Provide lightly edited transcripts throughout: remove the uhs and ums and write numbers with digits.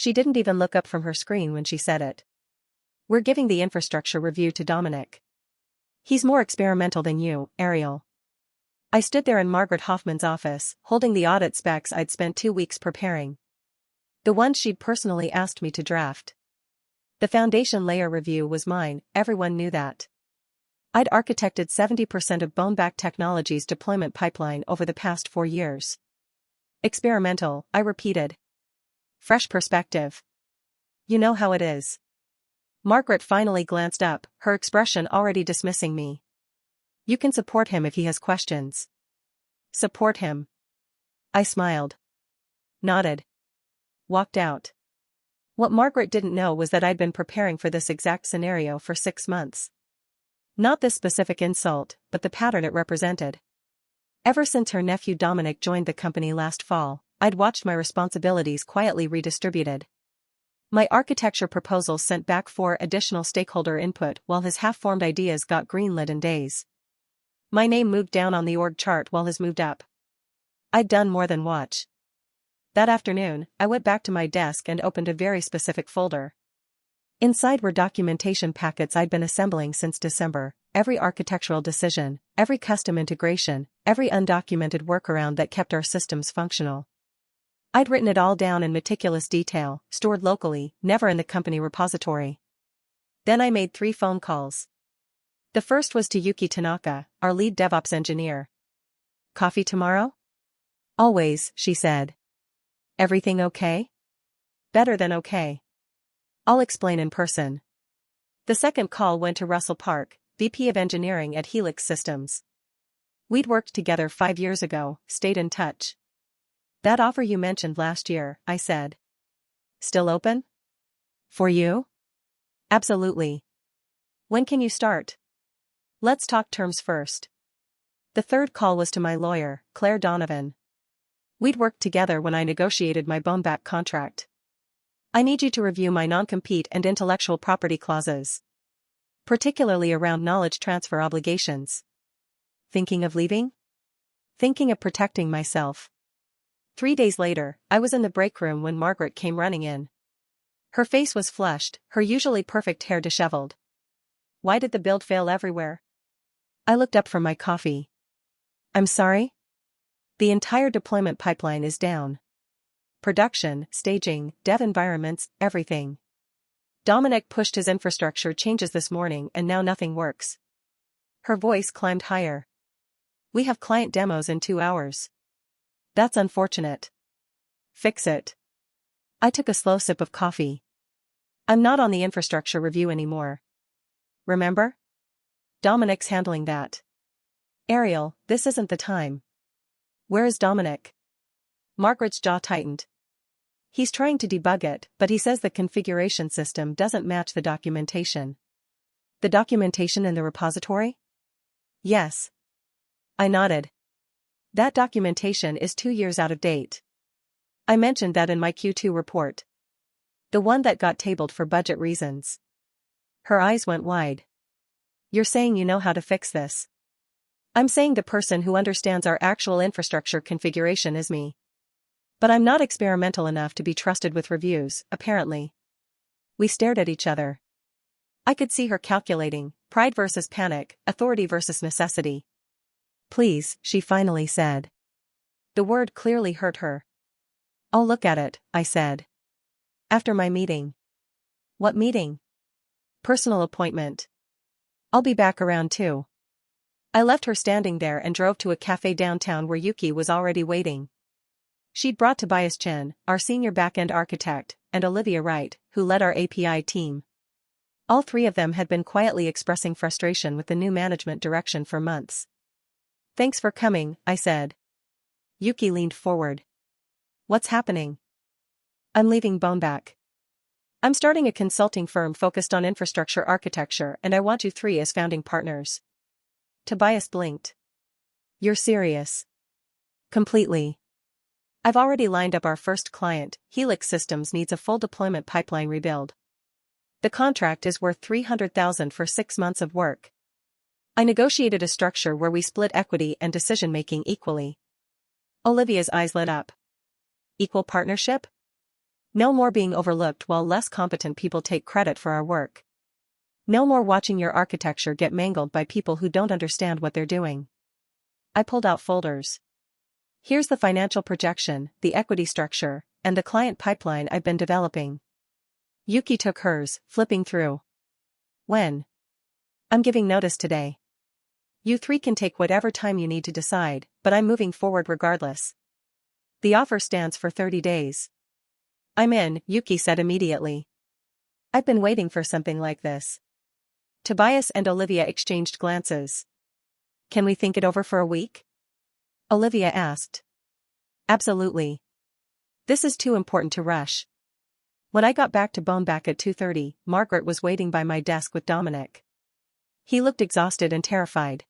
She didn't even look up from her screen when she said it. We're giving the infrastructure review to Dominic. He's more experimental than you, Arial. I stood there in Margaret Hoffman's office, holding the audit specs I'd spent 2 weeks preparing. The ones she'd personally asked me to draft. The foundation layer review was mine, everyone knew that. I'd architected 70% of Boneback Technologies' deployment pipeline over the past 4 years. Experimental, I repeated. Fresh perspective. You know how it is. Margaret finally glanced up, her expression already dismissing me. You can support him if he has questions. Support him. I smiled. Nodded. Walked out. What Margaret didn't know was that I'd been preparing for this exact scenario for 6 months. Not this specific insult, but the pattern it represented. Ever since her nephew Dominic joined the company last fall, I'd watched my responsibilities quietly redistributed. My architecture proposals sent back for additional stakeholder input while his half-formed ideas got greenlit in days. My name moved down on the org chart while his moved up. I'd done more than watch. That afternoon, I went back to my desk and opened a very specific folder. Inside were documentation packets I'd been assembling since December, every architectural decision, every custom integration, every undocumented workaround that kept our systems functional. I'd written it all down in meticulous detail, stored locally, never in the company repository. Then I made 3 phone calls. The first was to Yuki Tanaka, our lead DevOps engineer. Coffee tomorrow? Always, she said. Everything okay? Better than okay. I'll explain in person. The second call went to Russell Park, VP of Engineering at Helix Systems. We'd worked together 5 years ago, stayed in touch. That offer you mentioned last year, I said. Still open? For you? Absolutely. When can you start? Let's talk terms first. The third call was to my lawyer, Claire Donovan. We'd worked together when I negotiated my Boneback contract. I need you to review my non-compete and intellectual property clauses. Particularly around knowledge transfer obligations. Thinking of leaving? Thinking of protecting myself. 3 days later, I was in the break room when Margaret came running in. Her face was flushed, her usually perfect hair disheveled. Why did the build fail everywhere? I looked up from my coffee. I'm sorry? The entire deployment pipeline is down. Production, staging, dev environments, everything. Dominic pushed his infrastructure changes this morning and now nothing works. Her voice climbed higher. We have client demos in 2 hours. That's unfortunate. Fix it. I took a slow sip of coffee. I'm not on the infrastructure review anymore. Remember? Dominic's handling that. Arial, this isn't the time. Where is Dominic? Margaret's jaw tightened. He's trying to debug it, but he says the configuration system doesn't match the documentation. The documentation in the repository? Yes. I nodded. That documentation is 2 years out of date. I mentioned that in my Q2 report. The one that got tabled for budget reasons. Her eyes went wide. You're saying you know how to fix this? I'm saying the person who understands our actual infrastructure configuration is me. But I'm not experimental enough to be trusted with reviews, apparently. We stared at each other. I could see her calculating, pride versus panic, authority versus necessity. Please, she finally said. The word clearly hurt her. I'll look at it, I said. After my meeting. What meeting? Personal appointment. I'll be back around 2. I left her standing there and drove to a cafe downtown where Yuki was already waiting. She'd brought Tobias Chen, our senior back-end architect, and Olivia Wright, who led our API team. All 3 of them had been quietly expressing frustration with the new management direction for months. Thanks for coming, I said. Yuki leaned forward. What's happening? I'm leaving Boneback. I'm starting a consulting firm focused on infrastructure architecture and I want you 3 as founding partners. Tobias blinked. You're serious? Completely. I've already lined up our first client. Helix Systems needs a full deployment pipeline rebuild. The contract is worth $300,000 for 6 months of work. I negotiated a structure where we split equity and decision-making equally. Olivia's eyes lit up. Equal partnership? No more being overlooked while less competent people take credit for our work. No more watching your architecture get mangled by people who don't understand what they're doing. I pulled out folders. Here's the financial projection, the equity structure, and the client pipeline I've been developing. Yuki took hers, flipping through. When? I'm giving notice today. You three can take whatever time you need to decide, but I'm moving forward regardless. The offer stands for 30 days. I'm in, Yuki said immediately. I've been waiting for something like this. Tobias and Olivia exchanged glances. Can we think it over for a week? Olivia asked. Absolutely. This is too important to rush. When I got back to Boneback at 2:30, Margaret was waiting by my desk with Dominic. He looked exhausted and terrified.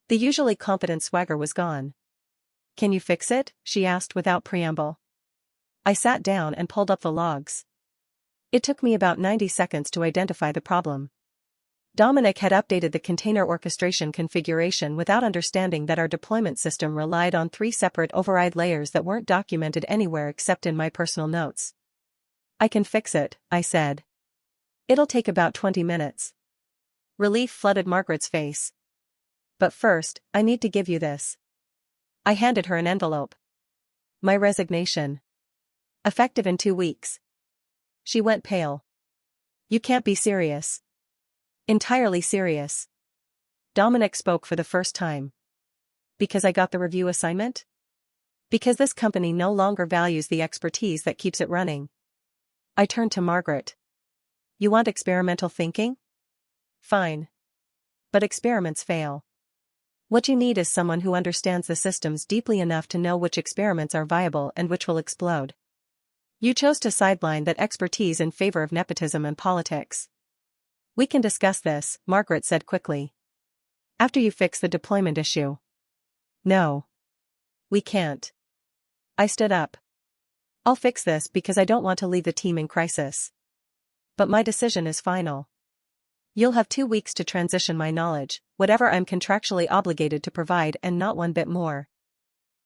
The usually confident swagger was gone. Can you fix it? She asked without preamble. I sat down and pulled up the logs. It took me about 90 seconds to identify the problem. Dominic had updated the container orchestration configuration without understanding that our deployment system relied on 3 separate override layers that weren't documented anywhere except in my personal notes. I can fix it, I said. It'll take about 20 minutes. Relief flooded Margaret's face. But first, I need to give you this. I handed her an envelope. My resignation. Effective in 2 weeks. She went pale. You can't be serious. Entirely serious. Dominic spoke for the first time. Because I got the review assignment? Because this company no longer values the expertise that keeps it running. I turned to Margaret. You want experimental thinking? Fine. But experiments fail. What you need is someone who understands the systems deeply enough to know which experiments are viable and which will explode. You chose to sideline that expertise in favor of nepotism and politics. We can discuss this, Margaret said quickly. After you fix the deployment issue. No. We can't. I stood up. I'll fix this because I don't want to leave the team in crisis. But my decision is final. You'll have 2 weeks to transition my knowledge, whatever I'm contractually obligated to provide and not one bit more.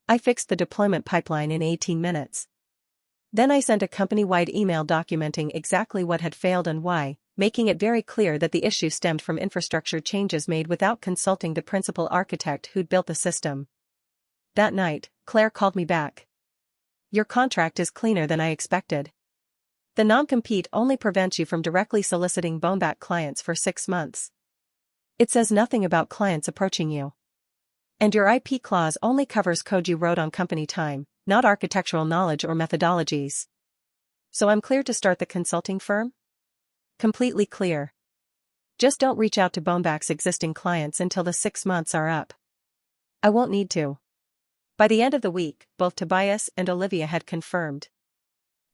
I fixed the deployment pipeline in 18 minutes. Then I sent a company-wide email documenting exactly what had failed and why, making it very clear that the issue stemmed from infrastructure changes made without consulting the principal architect who'd built the system. That night, Claire called me back. Your contract is cleaner than I expected. The non-compete only prevents you from directly soliciting Boneback clients for 6 months. It says nothing about clients approaching you. And your IP clause only covers code you wrote on company time, not architectural knowledge or methodologies. So I'm clear to start the consulting firm? Completely clear. Just don't reach out to Boneback's existing clients until the 6 months are up. I won't need to. By the end of the week, both Tobias and Olivia had confirmed.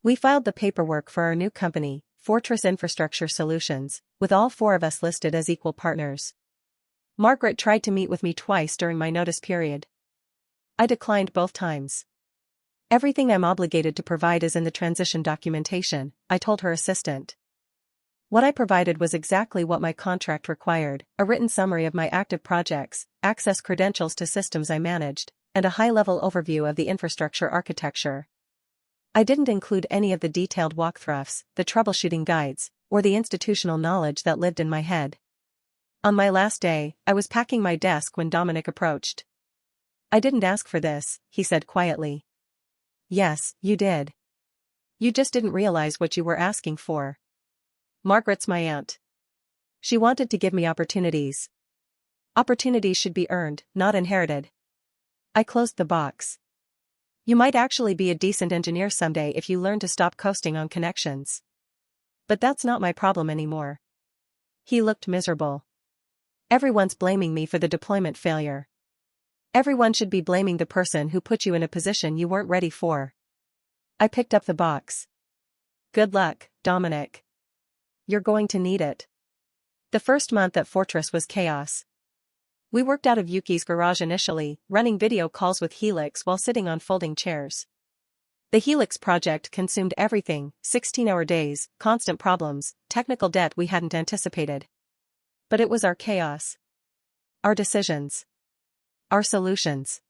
We filed the paperwork for our new company, Fortress Infrastructure Solutions, with all 4 of us listed as equal partners. Margaret tried to meet with me twice during my notice period. I declined both times. Everything I'm obligated to provide is in the transition documentation, I told her assistant. What I provided was exactly what my contract required, a written summary of my active projects, access credentials to systems I managed, and a high-level overview of the infrastructure architecture. I didn't include any of the detailed walkthroughs, the troubleshooting guides, or the institutional knowledge that lived in my head. On my last day, I was packing my desk when Dominic approached. I didn't ask for this, he said quietly. Yes, you did. You just didn't realize what you were asking for. Margaret's my aunt. She wanted to give me opportunities. Opportunities should be earned, not inherited. I closed the box. You might actually be a decent engineer someday if you learn to stop coasting on connections. But that's not my problem anymore. He looked miserable. Everyone's blaming me for the deployment failure. Everyone should be blaming the person who put you in a position you weren't ready for. I picked up the box. Good luck, Dominic. You're going to need it. The first month at Fortress was chaos. We worked out of Yuki's garage initially, running video calls with Helix while sitting on folding chairs. The Helix project consumed everything, 16-hour days, constant problems, technical debt we hadn't anticipated. But it was our chaos. Our decisions. Our solutions.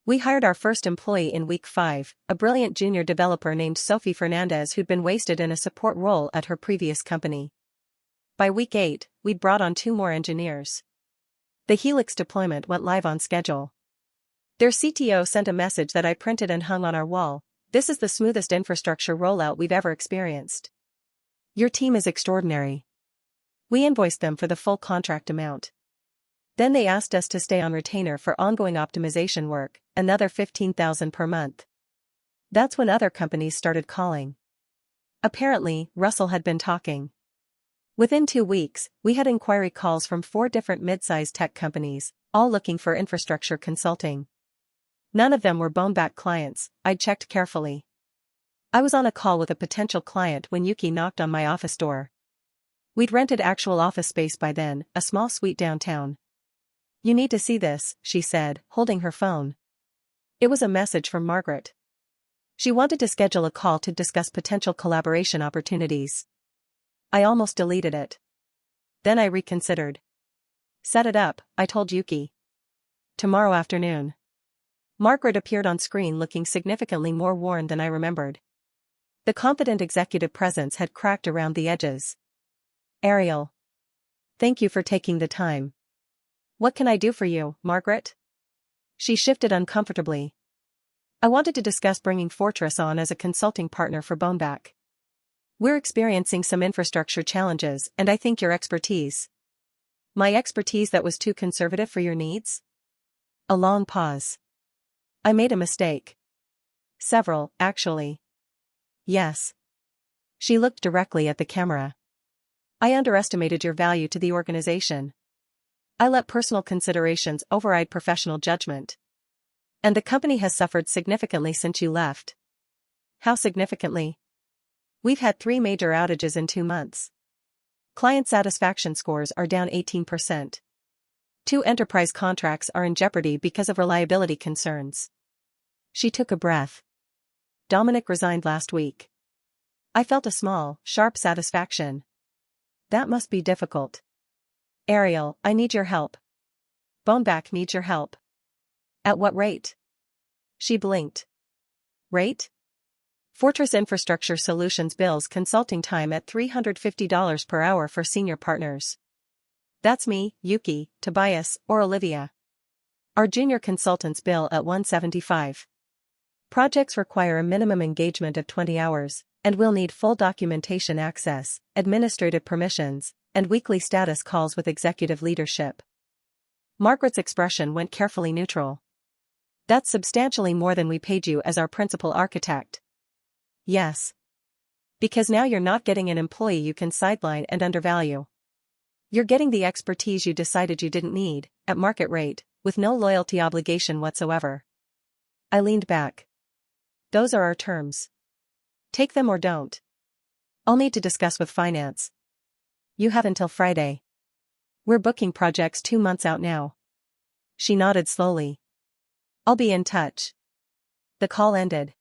We hired our first employee in week 5, a brilliant junior developer named Sophie Fernandez who'd been wasted in a support role at her previous company. By week 8, we'd brought on 2 more engineers. The Helix deployment went live on schedule. Their CTO sent a message that I printed and hung on our wall. This is the smoothest infrastructure rollout we've ever experienced. Your team is extraordinary. We invoiced them for the full contract amount. Then they asked us to stay on retainer for ongoing optimization work, another $15,000 per month. That's when other companies started calling. Apparently, Russell had been talking. Within 2 weeks, we had inquiry calls from 4 different mid-sized tech companies, all looking for infrastructure consulting. None of them were Boneback clients. I'd checked carefully. I was on a call with a potential client when Yuki knocked on my office door. We'd rented actual office space by then, a small suite downtown. "You need to see this," she said, holding her phone. It was a message from Margaret. She wanted to schedule a call to discuss potential collaboration opportunities. I almost deleted it. Then I reconsidered. "Set it up," I told Yuki. "Tomorrow afternoon." Margaret appeared on screen looking significantly more worn than I remembered. The confident executive presence had cracked around the edges. "Arial. Thank you for taking the time. What can I do for you, Margaret?" She shifted uncomfortably. "I wanted to discuss bringing Fortress on as a consulting partner for Boneback. We're experiencing some infrastructure challenges and I think your expertise." "My expertise that was too conservative for your needs?" A long pause. "I made a mistake." "Several, actually." "Yes." She looked directly at the camera. "I underestimated your value to the organization. I let personal considerations override professional judgment. And the company has suffered significantly since you left." "How significantly?" "We've had 3 major outages in 2 months. Client satisfaction scores are down 18%. 2 enterprise contracts are in jeopardy because of reliability concerns." She took a breath. "Dominic resigned last week." I felt a small, sharp satisfaction. That must be difficult. "Arial, I need your help." "Boneback needs your help." "At what rate?" She blinked. "Rate?" Fortress Infrastructure Solutions bills consulting time at $350 per hour for senior partners. That's me, Yuki, Tobias, or Olivia. Our junior consultants bill at $175. Projects require a minimum engagement of 20 hours, and will need full documentation access, administrative permissions, and weekly status calls with executive leadership. Margaret's expression went carefully neutral. "That's substantially more than we paid you as our principal architect." "Yes. Because now you're not getting an employee you can sideline and undervalue. You're getting the expertise you decided you didn't need, at market rate, with no loyalty obligation whatsoever." I leaned back. "Those are our terms. Take them or don't. I'll need to discuss with finance." "You have until Friday. We're booking projects 2 months out now." She nodded slowly. "I'll be in touch." The call ended.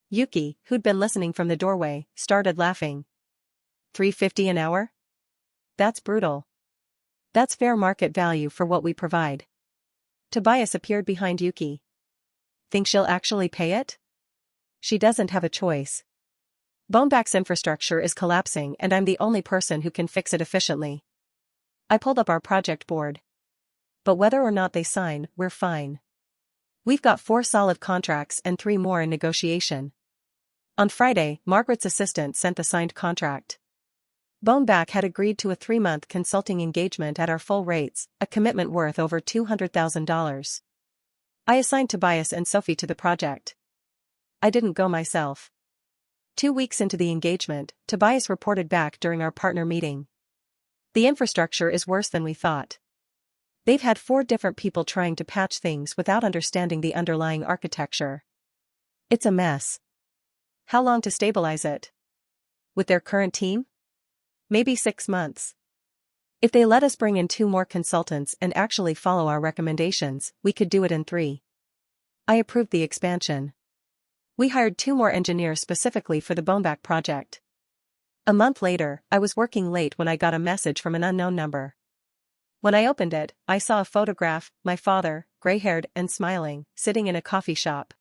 Yuki, who'd been listening from the doorway, started laughing. $350 an hour? That's brutal. That's fair market value for what we provide." Tobias appeared behind Yuki. "Think she'll actually pay it?" "She doesn't have a choice. Boneback's infrastructure is collapsing and I'm the only person who can fix it efficiently." I pulled up our project board. "But whether or not they sign, we're fine. We've got 4 solid contracts and 3 more in negotiation." On Friday, Margaret's assistant sent the signed contract. Boneback had agreed to a 3-month consulting engagement at our full rates, a commitment worth over $200,000. I assigned Tobias and Sophie to the project. I didn't go myself. 2 weeks into the engagement, Tobias reported back during our partner meeting. "The infrastructure is worse than we thought. They've had 4 different people trying to patch things without understanding the underlying architecture. It's a mess." "How long to stabilize it?" "With their current team? Maybe 6 months. If they let us bring in 2 more consultants and actually follow our recommendations, we could do it in 3. I approved the expansion. We hired 2 more engineers specifically for the Boneback project. A month later, I was working late when I got a message from an unknown number. When I opened it, I saw a photograph, my father, gray-haired and smiling, sitting in a coffee shop.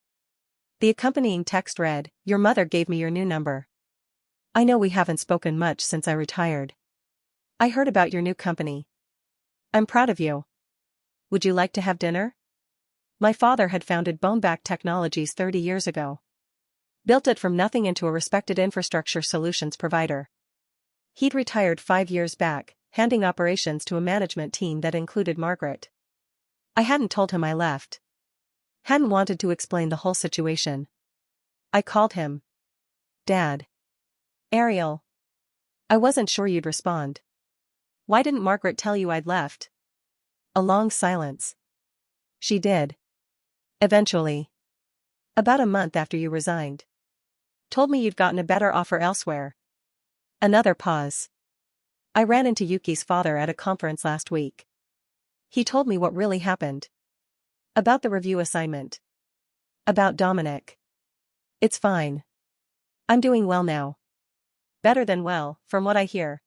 The accompanying text read, "Your mother gave me your new number. I know we haven't spoken much since I retired. I heard about your new company. I'm proud of you. Would you like to have dinner?" My father had founded Boneback Technologies 30 years ago. Built it from nothing into a respected infrastructure solutions provider. He'd retired 5 years back, handing operations to a management team that included Margaret. I hadn't told him I left. Hadn't wanted to explain the whole situation. I called him. "Dad. Ariel. I wasn't sure you'd respond. Why didn't Margaret tell you I'd left?" A long silence. "She did. Eventually. About a month after you resigned. Told me you'd gotten a better offer elsewhere." Another pause. "I ran into Yuki's father at a conference last week. He told me what really happened. About the review assignment. About Dominic. It's fine. I'm doing well now. Better than well, from what I hear.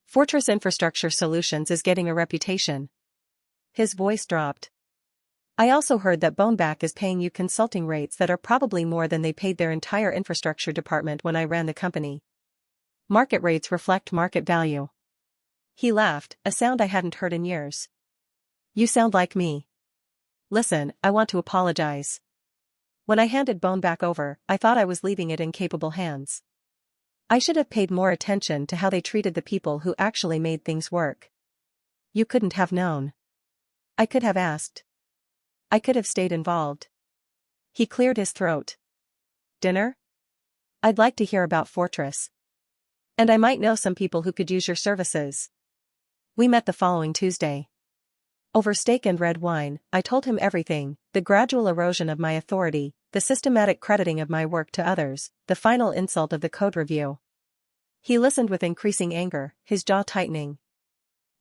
Fortress Infrastructure Solutions is getting a reputation." His voice dropped. "I also heard that Boneback is paying you consulting rates that are probably more than they paid their entire infrastructure department when I ran the company. Market rates reflect market value." He laughed, a sound I hadn't heard in years. "You sound like me. Listen, I want to apologize. When I handed Boneback over, I thought I was leaving it in capable hands. I should have paid more attention to how they treated the people who actually made things work. You couldn't have known. I could have asked. I could have stayed involved." He cleared his throat. "Dinner? I'd like to hear about Fortress. And I might know some people who could use your services." We met the following Tuesday. Over steak and red wine, I told him everything: the gradual erosion of my authority, the systematic crediting of my work to others, the final insult of the code review. He listened with increasing anger, his jaw tightening.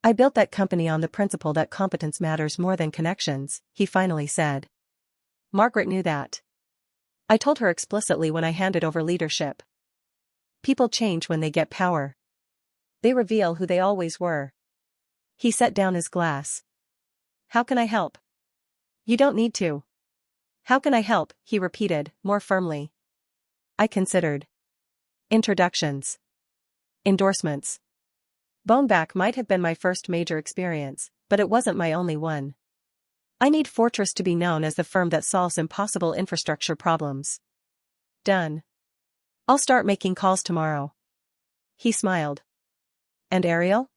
"I built that company on the principle that competence matters more than connections," he finally said. Margaret knew that. I told her explicitly when I handed over leadership. People change when they get power. They reveal who they always were. He set down his glass. "How can I help?" "You don't need to." "How can I help?" he repeated, more firmly. I considered. Introductions. Endorsements. Boneback might have been my first major experience, but it wasn't my only one. I need Fortress to be known as the firm that solves impossible infrastructure problems. Done. I'll start making calls tomorrow. He smiled. "And Ariel?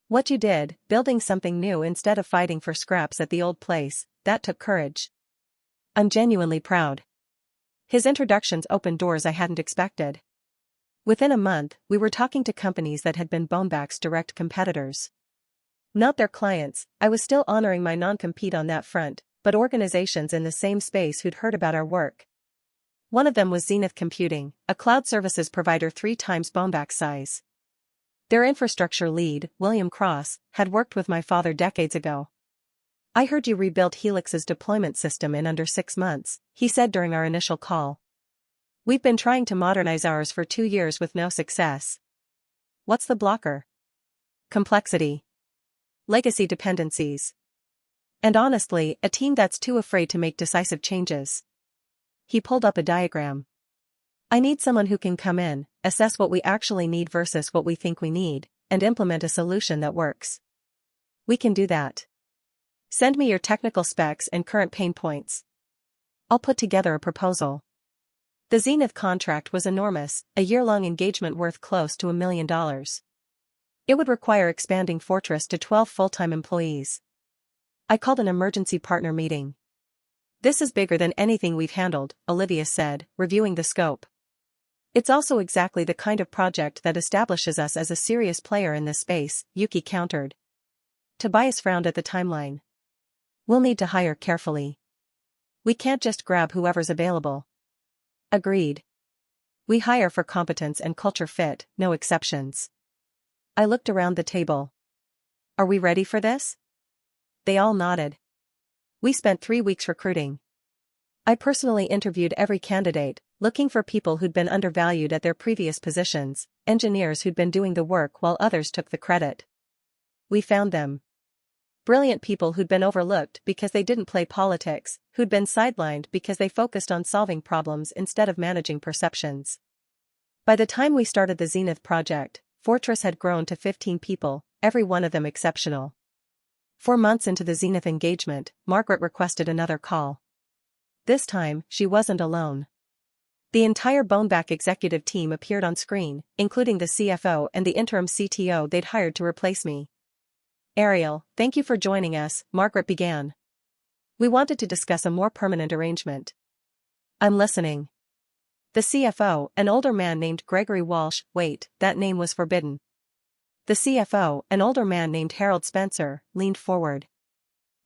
What you did, building something new instead of fighting for scraps at the old place, that took courage. I'm genuinely proud." His introductions opened doors I hadn't expected. Within a month, we were talking to companies that had been Boneback's direct competitors. Not their clients. I was still honoring my non-compete on that front, but organizations in the same space who'd heard about our work. One of them was Zenith Computing, a cloud services provider 3 times Boneback's size. Their infrastructure lead, William Cross, had worked with my father decades ago. "I heard you rebuilt Helix's deployment system in under 6 months, he said during our initial call. "We've been trying to modernize ours for 2 years with no success." "What's the blocker?" "Complexity. Legacy dependencies. And honestly, a team that's too afraid to make decisive changes." He pulled up a diagram. "I need someone who can come in, assess what we actually need versus what we think we need, and implement a solution that works. We can do that. Send me your technical specs and current pain points. I'll put together a proposal." The Zenith contract was enormous, a year-long engagement worth close to $1 million. It would require expanding Fortress to 12 full-time employees. I called an emergency partner meeting. "This is bigger than anything we've handled," Olivia said, reviewing the scope. "It's also exactly the kind of project that establishes us as a serious player in this space," Yuki countered. Tobias frowned at the timeline. "We'll need to hire carefully. We can't just grab whoever's available." Agreed. We hire for competence and culture fit, no exceptions. I looked around the table. "Are we ready for this?" They all nodded. We spent 3 weeks recruiting. I personally interviewed every candidate, looking for people who'd been undervalued at their previous positions, engineers who'd been doing the work while others took the credit. We found them. Brilliant people who'd been overlooked because they didn't play politics, who'd been sidelined because they focused on solving problems instead of managing perceptions. By the time we started the Zenith project, Fortress had grown to 15 people, every one of them exceptional. 4 months into the Zenith engagement, Margaret requested another call. This time, she wasn't alone. The entire Boneback executive team appeared on screen, including the CFO and the interim CTO they'd hired to replace me. "Ariel, thank you for joining us," Margaret began. "We wanted to discuss a more permanent arrangement." "I'm listening." The CFO, an older man named Gregory Walsh, wait, that name was forbidden. The CFO, an older man named Harold Spencer, leaned forward.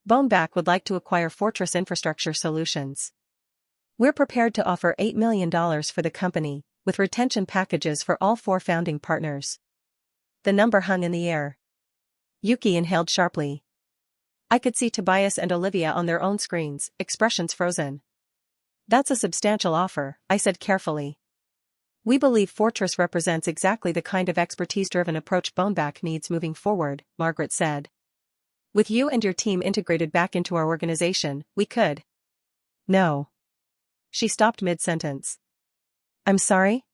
"Boneback would like to acquire Fortress Infrastructure Solutions. We're prepared to offer $8 million for the company, with retention packages for all 4 founding partners." The number hung in the air. Yuki inhaled sharply. I could see Tobias and Olivia on their own screens, expressions frozen. "That's a substantial offer," I said carefully. "We believe Fortress represents exactly the kind of expertise-driven approach Boneback needs moving forward," Margaret said. "With you and your team integrated back into our organization, we could." "No." She stopped mid-sentence. "I'm sorry?"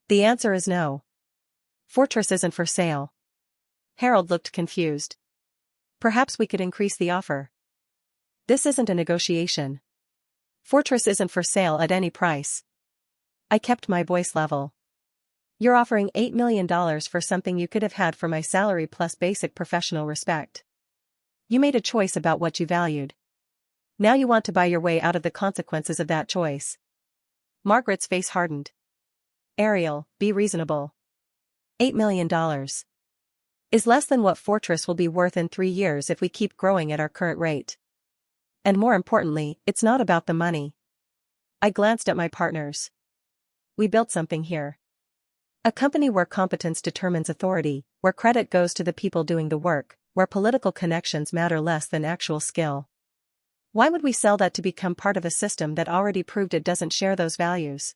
"The answer is no. Fortress isn't for sale." Harold looked confused. "Perhaps we could increase the offer." "This isn't a negotiation. Fortress isn't for sale at any price." I kept my voice level. "You're offering $8 million for something you could have had for my salary plus basic professional respect. You made a choice about what you valued. Now you want to buy your way out of the consequences of that choice." Margaret's face hardened. "Ariel, be reasonable. $8 million is less than what Fortress will be worth in 3 years if we keep growing at our current rate. And more importantly, it's not about the money." I glanced at my partners. "We built something here. A company where competence determines authority, where credit goes to the people doing the work, where political connections matter less than actual skill. Why would we sell that to become part of a system that already proved it doesn't share those values?"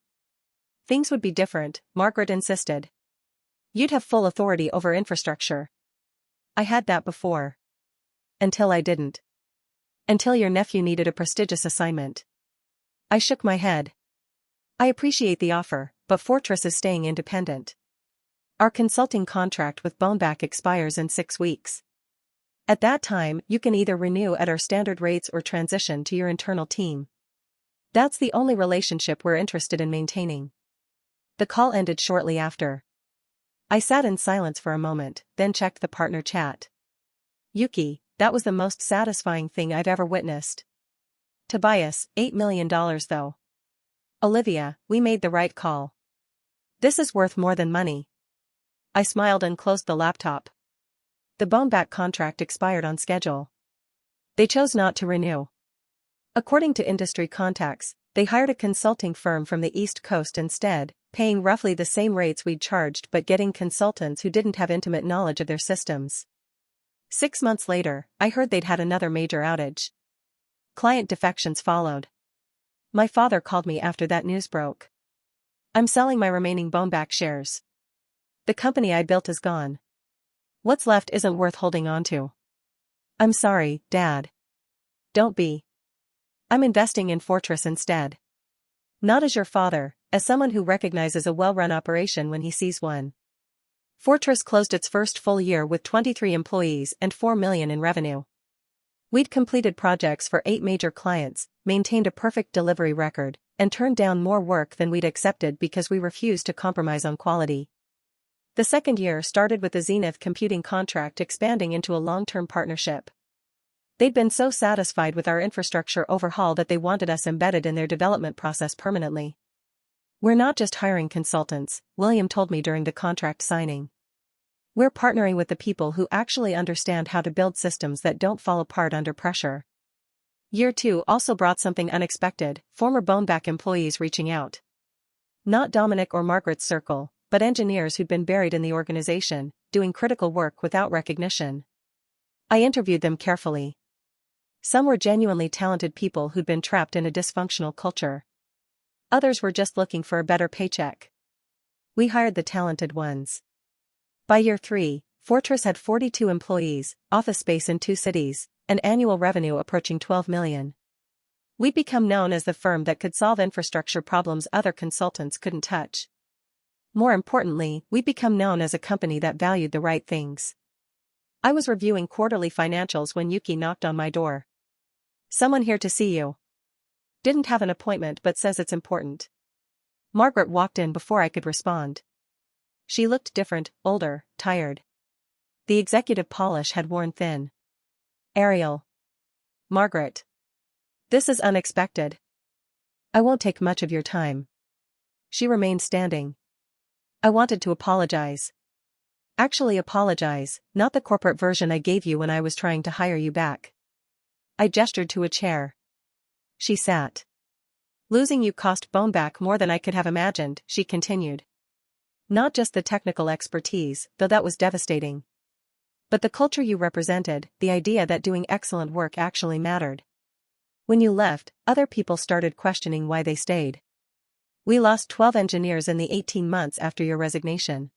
"Things would be different," Margaret insisted. "You'd have full authority over infrastructure." "I had that before. Until I didn't. Until your nephew needed a prestigious assignment." I shook my head. "I appreciate the offer, but Fortress is staying independent. Our consulting contract with Boneback expires in 6 weeks. At that time, you can either renew at our standard rates or transition to your internal team. That's the only relationship we're interested in maintaining." The call ended shortly after. I sat in silence for a moment, then checked the partner chat. Yuki, that was the most satisfying thing I've ever witnessed. Tobias, $8 million though. Olivia, we made the right call. This is worth more than money. I smiled and closed the laptop. The Boneback contract expired on schedule. They chose not to renew. According to industry contacts, they hired a consulting firm from the East Coast instead, paying roughly the same rates we'd charged but getting consultants who didn't have intimate knowledge of their systems. 6 months later, I heard they'd had another major outage. Client defections followed. My father called me after that news broke. "I'm selling my remaining Boneback shares. The company I built is gone. What's left isn't worth holding on to." "I'm sorry, Dad." "Don't be. I'm investing in Fortress instead. Not as your father, as someone who recognizes a well-run operation when he sees one." Fortress closed its first full year with 23 employees and $4 million in revenue. We'd completed projects for 8 major clients, maintained a perfect delivery record, and turned down more work than we'd accepted because we refused to compromise on quality. The second year started with the Zenith computing contract expanding into a long-term partnership. They'd been so satisfied with our infrastructure overhaul that they wanted us embedded in their development process permanently. "We're not just hiring consultants," William told me during the contract signing. "We're partnering with the people who actually understand how to build systems that don't fall apart under pressure." Year 2 also brought something unexpected, former Boneback employees reaching out. Not Dominic or Margaret's circle, but engineers who'd been buried in the organization, doing critical work without recognition. I interviewed them carefully. Some were genuinely talented people who'd been trapped in a dysfunctional culture. Others were just looking for a better paycheck. We hired the talented ones. By year 3, Fortress had 42 employees, office space in 2 cities, and annual revenue approaching 12 million. We'd become known as the firm that could solve infrastructure problems other consultants couldn't touch. More importantly, we'd become known as a company that valued the right things. I was reviewing quarterly financials when Yuki knocked on my door. "Someone here to see you. Didn't have an appointment but says it's important." Margaret walked in before I could respond. She looked different, older, tired. The executive polish had worn thin. "Arial. Margaret. This is unexpected. I won't take much of your time." She remained standing. "I wanted to apologize. Actually apologize, not the corporate version I gave you when I was trying to hire you back." I gestured to a chair. She sat. "Losing you cost Boneback more than I could have imagined," she continued. "Not just the technical expertise, though that was devastating. But the culture you represented, the idea that doing excellent work actually mattered. When you left, other people started questioning why they stayed. We lost 12 engineers in the 18 months after your resignation.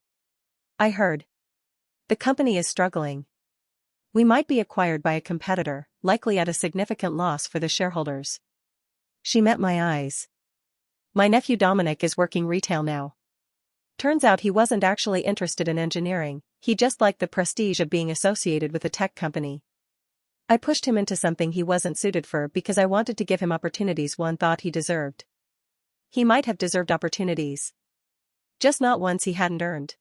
I heard. The company is struggling. We might be acquired by a competitor, likely at a significant loss for the shareholders." She met my eyes. "My nephew Dominic is working retail now. Turns out he wasn't actually interested in engineering, he just liked the prestige of being associated with a tech company. I pushed him into something he wasn't suited for because I wanted to give him opportunities one thought he deserved. He might have deserved opportunities. Just not ones he hadn't earned.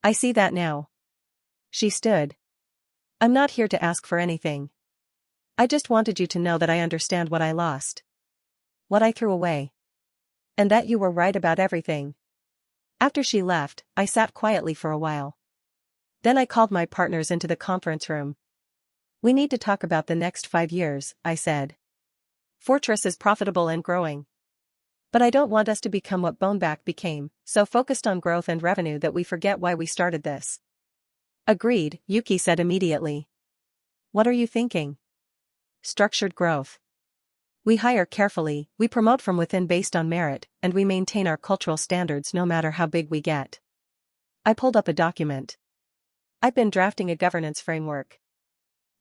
I see that now." She stood. "I'm not here to ask for anything. I just wanted you to know that I understand what I lost. What I threw away. And that you were right about everything." After she left, I sat quietly for a while. Then I called my partners into the conference room. "We need to talk about the next 5 years," I said. "Fortress is profitable and growing. But I don't want us to become what Boneback became, so focused on growth and revenue that we forget why we started this." "Agreed," Yuki said immediately. "What are you thinking?" "Structured growth. We hire carefully, we promote from within based on merit, and we maintain our cultural standards no matter how big we get." I pulled up a document. "I've been drafting a governance framework.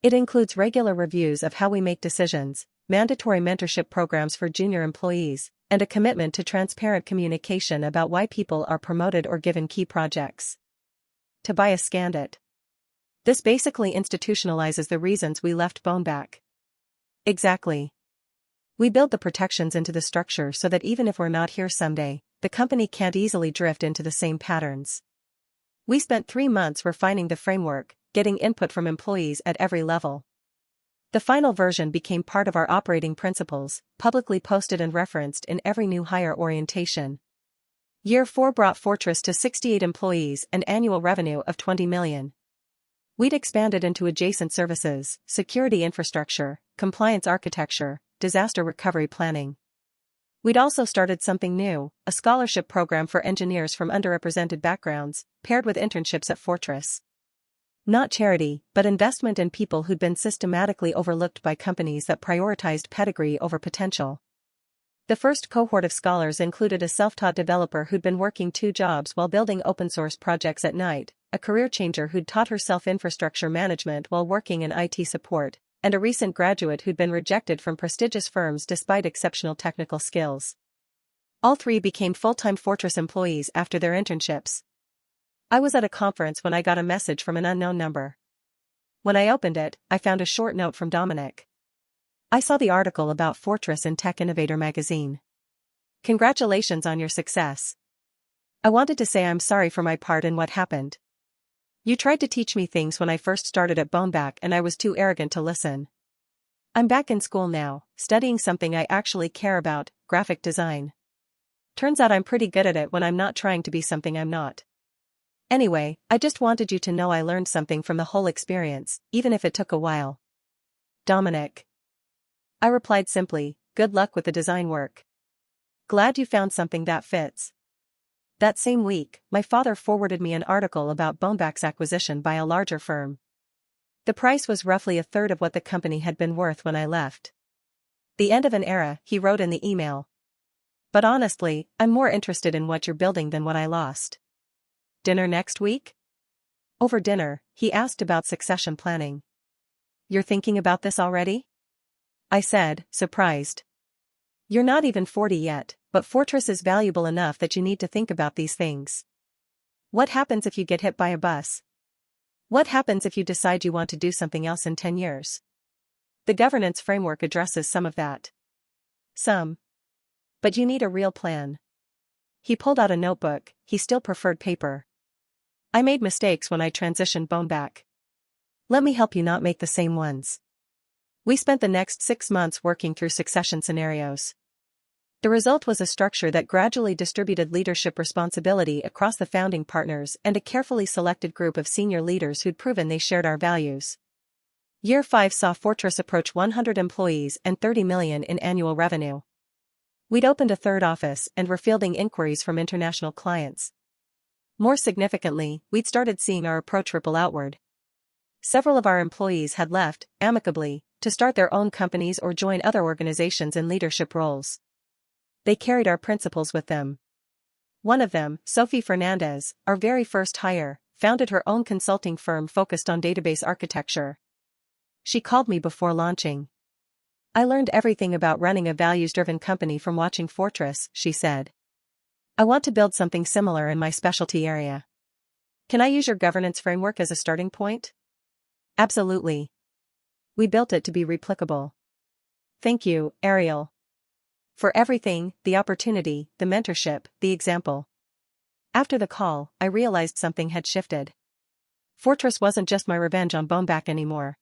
It includes regular reviews of how we make decisions, mandatory mentorship programs for junior employees, and a commitment to transparent communication about why people are promoted or given key projects." Tobias scanned it. "This basically institutionalizes the reasons we left Boneback." "Exactly. We build the protections into the structure so that even if we're not here someday, the company can't easily drift into the same patterns. We spent 3 months refining the framework, getting input from employees at every level. The final version became part of our operating principles, publicly posted and referenced in every new hire orientation. Year 4 brought Fortress to 68 employees and annual revenue of 20 million. We'd expanded into adjacent services, security infrastructure, compliance architecture, disaster recovery planning. We'd also started something new, a scholarship program for engineers from underrepresented backgrounds, paired with internships at Fortress. Not charity, but investment in people who'd been systematically overlooked by companies that prioritized pedigree over potential. The first cohort of scholars included a self-taught developer who'd been working 2 jobs while building open-source projects at night, a career changer who'd taught herself infrastructure management while working in IT support, and a recent graduate who'd been rejected from prestigious firms despite exceptional technical skills. All 3 became full-time Fortress employees after their internships. I was at a conference when I got a message from an unknown number. When I opened it, I found a short note from Dominic. I saw the article about Fortress in Tech Innovator magazine. "Congratulations on your success. I wanted to say I'm sorry for my part in what happened. You tried to teach me things when I first started at Boneback and I was too arrogant to listen. I'm back in school now, studying something I actually care about, graphic design. Turns out I'm pretty good at it when I'm not trying to be something I'm not. Anyway, I just wanted you to know I learned something from the whole experience, even if it took a while." "Dominic." I replied simply, "Good luck with the design work. Glad you found something that fits." That same week, my father forwarded me an article about Boneback's acquisition by a larger firm. The price was roughly a third of what the company had been worth when I left. "The end of an era," he wrote in the email. "But honestly, I'm more interested in what you're building than what I lost. Dinner next week?" Over dinner, he asked about succession planning. "You're thinking about this already?" I said, surprised. "You're not even 40 yet, but Fortress is valuable enough that you need to think about these things. What happens if you get hit by a bus? What happens if you decide you want to do something else in 10 years? The governance framework addresses some of that. Some. But you need a real plan." He pulled out a notebook. He still preferred paper. "I made mistakes when I transitioned Boneback. Let me help you not make the same ones." We spent the next 6 months working through succession scenarios. The result was a structure that gradually distributed leadership responsibility across the founding partners and a carefully selected group of senior leaders who'd proven they shared our values. Year 5 saw Fortress approach 100 employees and $30 million in annual revenue. We'd opened a third office and were fielding inquiries from international clients. More significantly, we'd started seeing our approach ripple outward. Several of our employees had left, amicably, to start their own companies or join other organizations in leadership roles. They carried our principles with them. One of them, Sophie Fernandez, our very first hire, founded her own consulting firm focused on database architecture. She called me before launching. "I learned everything about running a values-driven company from watching Fortress," she said. "I want to build something similar in my specialty area. Can I use your governance framework as a starting point?" "Absolutely. We built it to be replicable." "Thank you, Arial. For everything, the opportunity, the mentorship, the example." After the call, I realized something had shifted. Fortress wasn't just my revenge on Boneback anymore.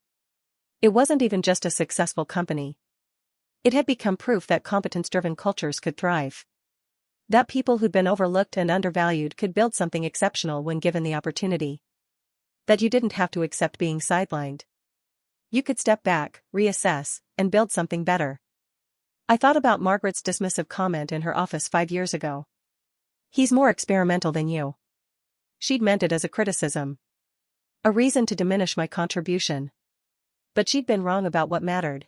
It wasn't even just a successful company. It had become proof that competence-driven cultures could thrive. That people who'd been overlooked and undervalued could build something exceptional when given the opportunity. That you didn't have to accept being sidelined. You could step back, reassess, and build something better. I thought about Margaret's dismissive comment in her office 5 years ago. "He's more experimental than you." She'd meant it as a criticism. A reason to diminish my contribution. But she'd been wrong about what mattered.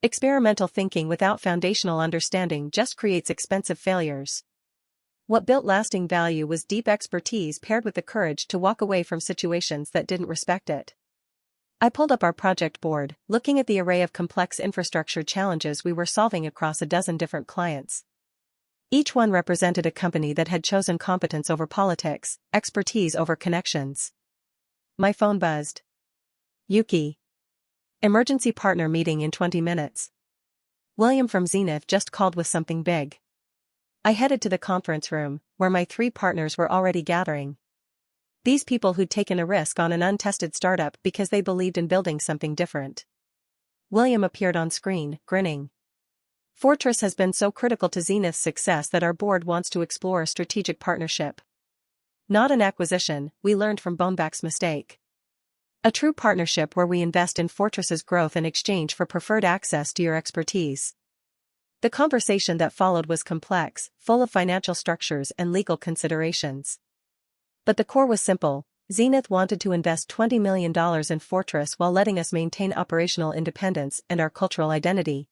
Experimental thinking without foundational understanding just creates expensive failures. What built lasting value was deep expertise paired with the courage to walk away from situations that didn't respect it. I pulled up our project board, looking at the array of complex infrastructure challenges we were solving across a dozen different clients. Each one represented a company that had chosen competence over politics, expertise over connections. My phone buzzed. "Yuki. Emergency partner meeting in 20 minutes. William from Zenith just called with something big." I headed to the conference room, where my 3 partners were already gathering. These people who'd taken a risk on an untested startup because they believed in building something different. William appeared on screen, grinning. "Fortress has been so critical to Zenith's success that our board wants to explore a strategic partnership. Not an acquisition, we learned from Boneback's mistake. A true partnership where we invest in Fortress's growth in exchange for preferred access to your expertise." The conversation that followed was complex, full of financial structures and legal considerations. But the core was simple. Zenith wanted to invest $20 million in Fortress while letting us maintain operational independence and our cultural identity.